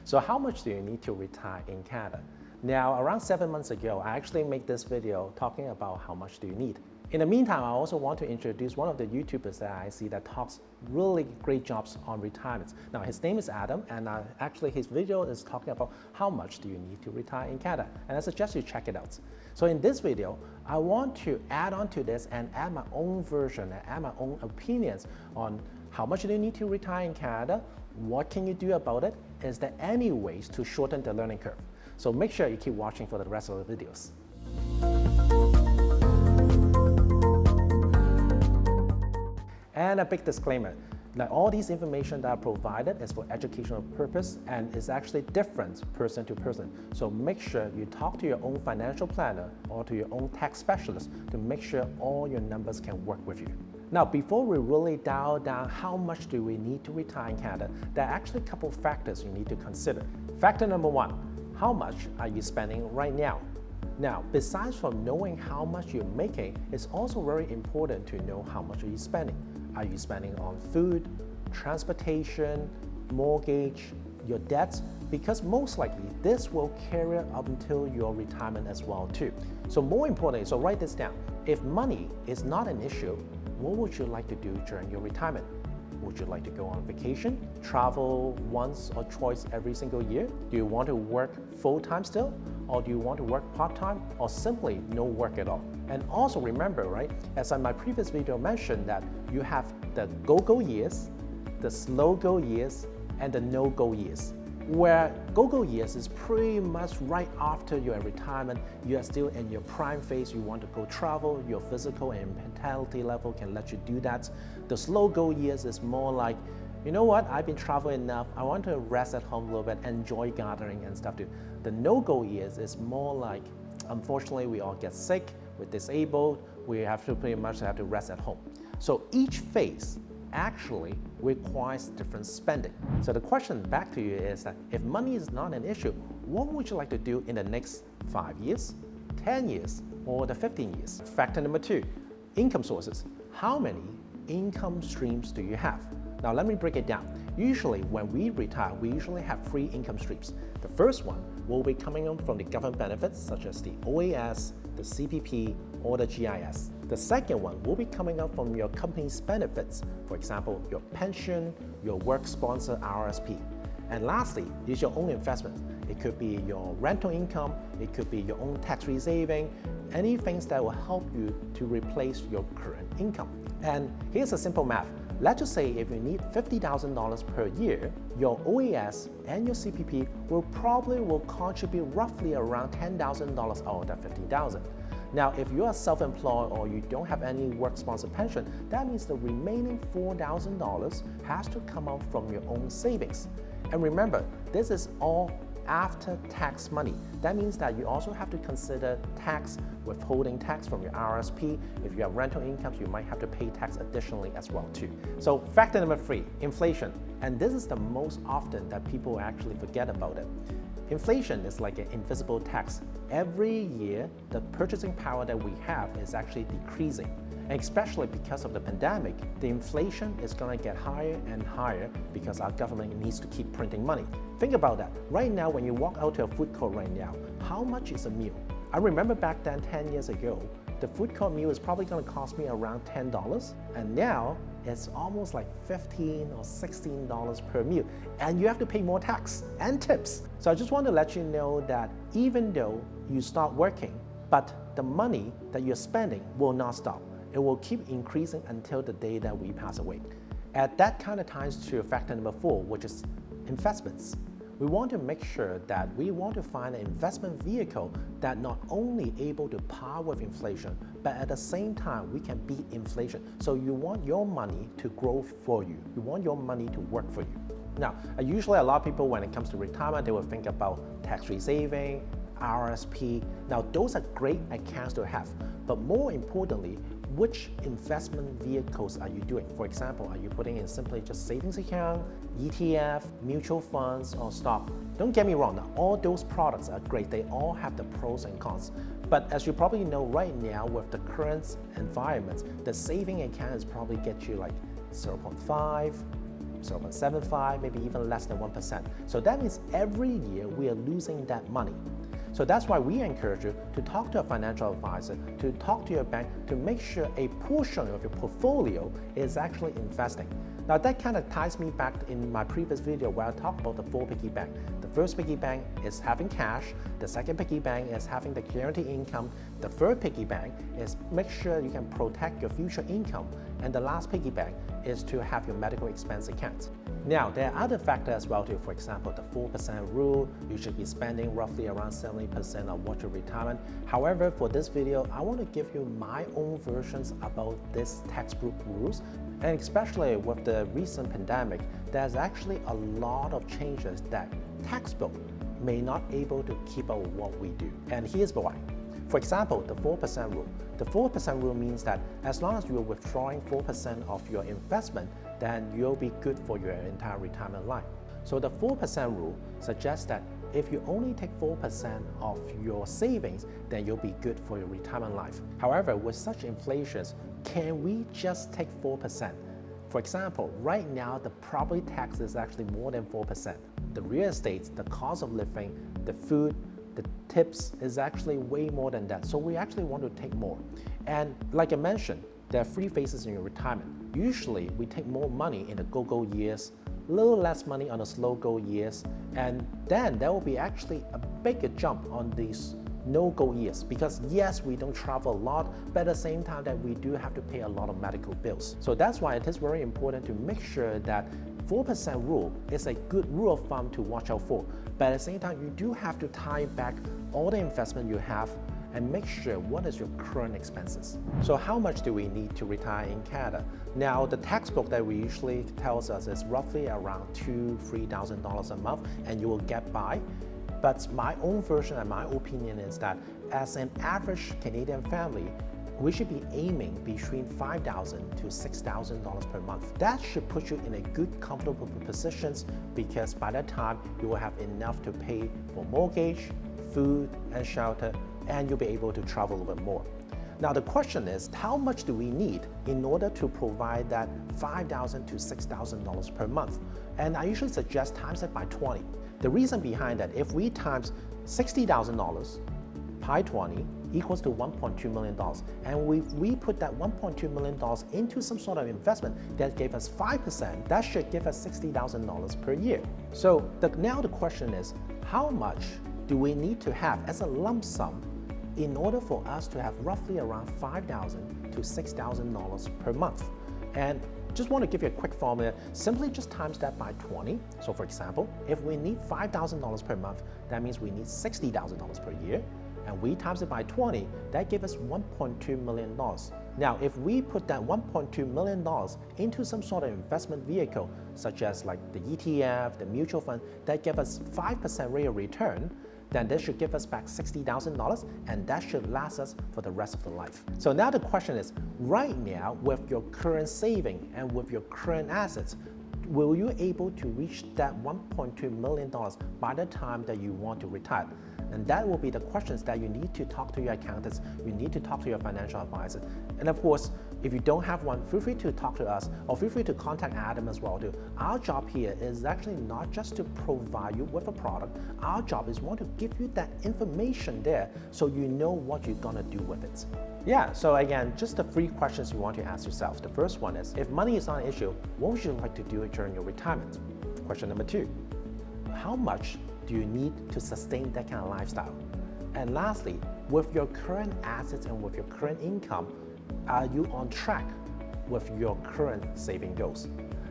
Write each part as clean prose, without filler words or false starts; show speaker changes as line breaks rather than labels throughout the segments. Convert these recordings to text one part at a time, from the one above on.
So how much do you need to retire in Canada? Now, around 7 months ago, I actually made this video talking about how much do you need. In the meantime, I also want to introduce one of the YouTubers that I see that talks really great jobs on retirement. Now, his name is Adam, and actually his video is talking about how much do you need to retire in Canada, and I suggest you check it out. So in this video, I want to add on to this and add my own version and add my own opinions on how much do you need to retire in Canada, what can you do about it, is there any ways to shorten the learning curve? So make sure you keep watching for the rest of the videos. And a big disclaimer, like all these information that are provided is for educational purpose and is actually different person to person. So make sure you talk to your own financial planner or to your own tax specialist to make sure all your numbers can work with you. Now, before we really dial down how much do we need to retire in Canada, there are actually a couple factors you need to consider. Factor number one, how much are you spending right now? Now, besides from knowing how much you're making, it's also very important to know how much are you spending. Are you spending on food, transportation, mortgage, your debts? Because most likely this will carry up until your retirement as well too. So more importantly, so write this down. If money is not an issue, what would you like to do during your retirement? Would you like to go on vacation, travel once or twice every single year? Do you want to work full-time still? Or do you want to work part-time or simply no work at all? And also remember, right, as in my previous video mentioned that you have the go-go years, the slow-go years, and the no-go years. Where go-go years is pretty much right after your retirement, you are still in your prime phase, you want to go travel, your physical and mentality level can let you do that. The slow-go years is more like, you know what, I've been traveling enough, I want to rest at home a little bit, enjoy gathering and stuff too. The no-go years is more like, unfortunately, we all get sick, we're disabled, we have to pretty much have to rest at home. So each phase actually requires different spending. So the question back to you is that if money is not an issue, what would you like to do in the next 5 years, 10 years, or the 15 years? Factor number two, income sources. How many income streams do you have? Now let me break it down. Usually when we retire, we usually have 3 income streams. The first one will be coming in from the government benefits such as the OAS, the CPP, or the GIS. The second one will be coming up from your company's benefits, for example, your pension, your work sponsor RSP. And lastly, is your own investment. It could be your rental income, it could be your own tax-free saving, any things that will help you to replace your current income. And here's a simple math. Let's just say if you need $50,000 per year, your OAS and your CPP will contribute roughly around $10,000 out of that $50,000. Now, if you are self-employed or you don't have any work-sponsored pension, that means the remaining $4,000 has to come out from your own savings. And remember, this is all after-tax money. That means that you also have to consider tax, withholding tax from your RSP. If you have rental incomes, you might have to pay tax additionally as well too. So factor number 3, inflation. And this is the most often that people actually forget about it. Inflation is like an invisible tax. Every year, the purchasing power that we have is actually decreasing. And especially because of the pandemic, the inflation is going to get higher and higher because our government needs to keep printing money. Think about that. Right now, when you walk out to a food court right now, how much is a meal? I remember back then, 10 years ago, the food court meal is probably going to cost me around $10, and now it's almost like $15 or $16 per meal, and you have to pay more tax and tips. So I just want to let you know that even though you start working, but the money that you're spending will not stop. It will keep increasing until the day that we pass away. At that kind of ties to factor number 4, which is investments. We want to make sure that we want to find an investment vehicle that not only able to par with inflation, but at the same time we can beat inflation. So you want your money to grow for you. You want your money to work for you. Now, usually a lot of people when it comes to retirement, they will think about tax-free saving, RSP. Now, those are great accounts to have, but more importantly, which investment vehicles are you doing? For example, are you putting in simply just savings account, ETF, mutual funds, or stock? Don't get me wrong, now, all those products are great. They all have the pros and cons. But as you probably know right now with the current environment, the saving account is probably get you like 0.5, 0.75, maybe even less than 1%. So that means every year we are losing that money. So that's why we encourage you to talk to a financial advisor, to talk to your bank, to make sure a portion of your portfolio is actually investing. Now that kind of ties me back in my previous video where I talked about the 4 piggy bank. The first piggy bank is having cash, the second piggy bank is having the guaranteed income, the third piggy bank is make sure you can protect your future income, and the last piggy bank is to have your medical expense account. Now, there are other factors as well too. For example, the 4% rule, you should be spending roughly around 70% of what your retirement. However, for this video, I want to give you my own versions about this textbook rules. And especially with the recent pandemic, there's actually a lot of changes that textbook may not able to keep up with what we do. And here's why. For example, the 4% rule. The 4% rule means that as long as you're withdrawing 4% of your investment, then you'll be good for your entire retirement life. So the 4% rule suggests that if you only take 4% of your savings, then you'll be good for your retirement life. However, with such inflations, can we just take 4%? For example, right now, the property tax is actually more than 4%. The real estate, the cost of living, the food, the tips is actually way more than that. So we actually want to take more. And like I mentioned, there are 3 phases in your retirement. Usually we take more money in the go-go years, a little less money on the slow-go years, and then there will be actually a bigger jump on these no-go years, because yes, we don't travel a lot, but at the same time that we do have to pay a lot of medical bills. So that's why it is very important to make sure that 4% rule is a good rule of thumb to watch out for. But at the same time, you do have to tie back all the investment you have and make sure what is your current expenses. So how much do we need to retire in Canada? Now, the textbook that we usually tells us is roughly around $2,000–3,000 a month, and you will get by. But my own version and my opinion is that as an average Canadian family, we should be aiming between $5,000 to $6,000 per month. That should put you in a good, comfortable positions, because by that time you will have enough to pay for mortgage, food, and shelter, and you'll be able to travel a little bit more. Now the question is, how much do we need in order to provide that $5,000 to $6,000 per month? And I usually suggest times it by 20. The reason behind that, if we times $60,000 by 20 equals to $1.2 million, and we put that $1.2 million into some sort of investment that gave us 5%, that should give us $60,000 per year. So now the question is, how much do we need to have as a lump sum in order for us to have roughly around $5,000 to $6,000 per month? And just want to give you a quick formula. Simply just times that by 20. So for example, if we need $5,000 per month, that means we need $60,000 per year. And we times it by 20, that gives us $1.2 million. Now, if we put that $1.2 million into some sort of investment vehicle, such as like the ETF, the mutual fund, that gives us 5% rate of return, then this should give us back $60,000, and that should last us for the rest of the life. So now the question is, right now, with your current saving and with your current assets, will you able to reach that $1.2 million by the time that you want to retire? And that will be the questions that you need to talk to your accountants, you need to talk to your financial advisor. And of course, if you don't have one, feel free to talk to us, or feel free to contact Adam as well too. Our job here is actually not just to provide you with a product. Our job is want to give you that information there so you know what you're gonna do with it. Yeah, so again, just the 3 questions you want to ask yourself. The first one is, if money is not an issue, what would you like to do during your retirement? Question number 2, how much do you need to sustain that kind of lifestyle? And lastly, with your current assets and with your current income, are you on track with your current saving goals?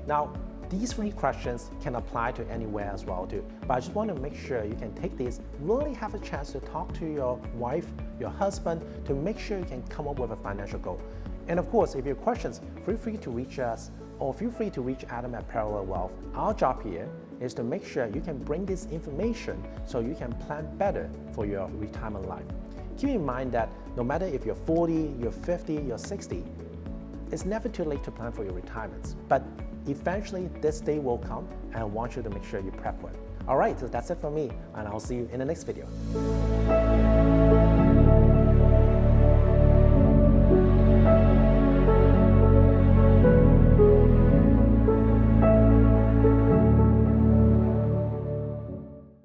Now, these 3 questions can apply to anywhere as well too, but I just want to make sure you can take these, really have a chance to talk to your wife, your husband, to make sure you can come up with a financial goal. And of course, if you have questions, feel free to reach us, or feel free to reach Adam at Parallel Wealth. Our job here is to make sure you can bring this information so you can plan better for your retirement life. Keep in mind that no matter if you're 40, you're 50, you're 60, it's never too late to plan for your retirements. But eventually this day will come, and I want you to make sure you prep for it. All right, so that's it from me, and I'll see you in the next video.